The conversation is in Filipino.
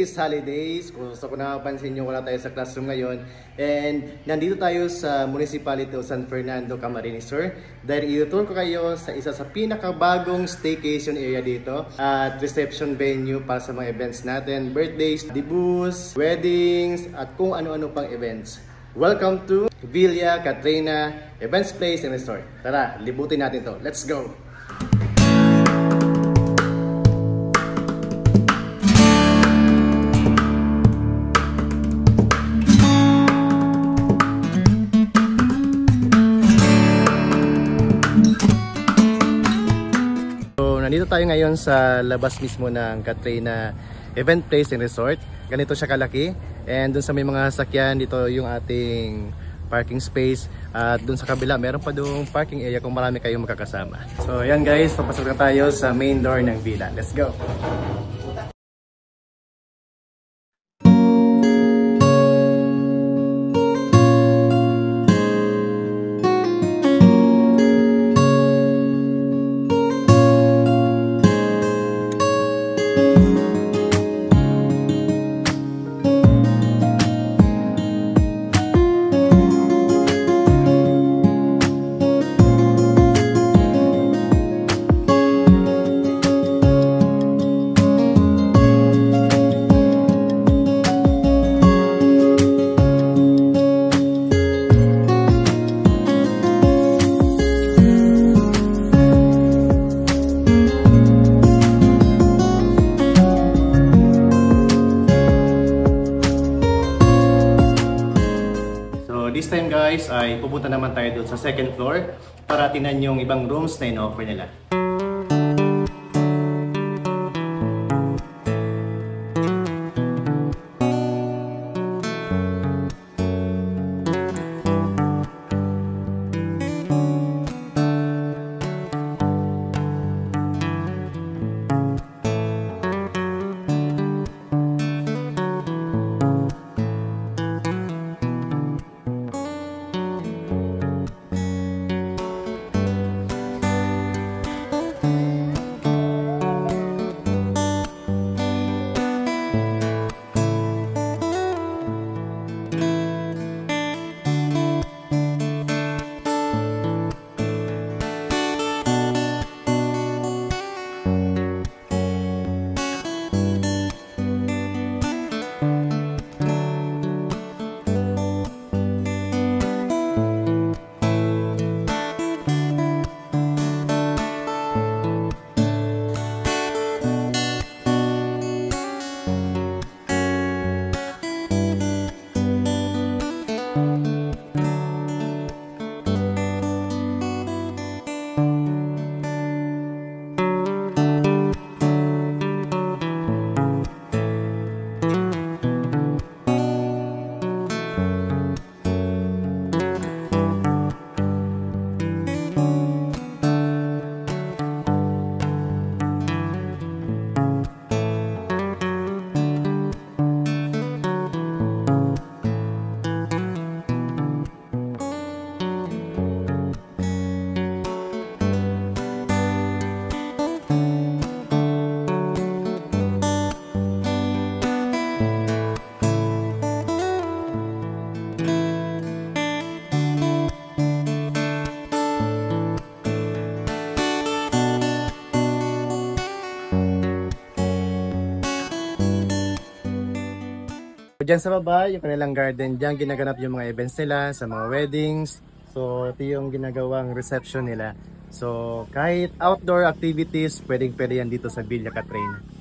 is holidays. Kung gusto ko napansin nyo, wala tayo sa classroom ngayon. And nandito tayo sa Municipality of San Fernando, Camarines Sur. Dahil i-tour ko kayo sa isa sa pinakabagong staycation area dito. At reception venue para sa mga events natin. Birthdays, debuts, weddings, at kung ano-ano pang events. Welcome to Villa Katrina Events Place and Resort. Tara, libutin natin to. Let's go! Nandito tayo ngayon sa labas mismo ng Katrina Event Place and Resort. Ganito siya kalaki. And dun sa may mga sakyan, dito yung ating parking space. At dun sa kabila, meron pa doong parking area kung marami kayong makakasama. So yan guys, papasok na tayo sa main door ng villa. Let's go! This time guys ay pupunta naman tayo doon sa second floor para tingnan yung ibang rooms na in-offer nila. Diyan sa baba, yung kanilang garden, diyan ginaganap yung mga events nila, sa mga weddings. So, ito yung ginagawang reception nila. So, kahit outdoor activities, pwedeng-pwede yan dito sa Villa Katrina.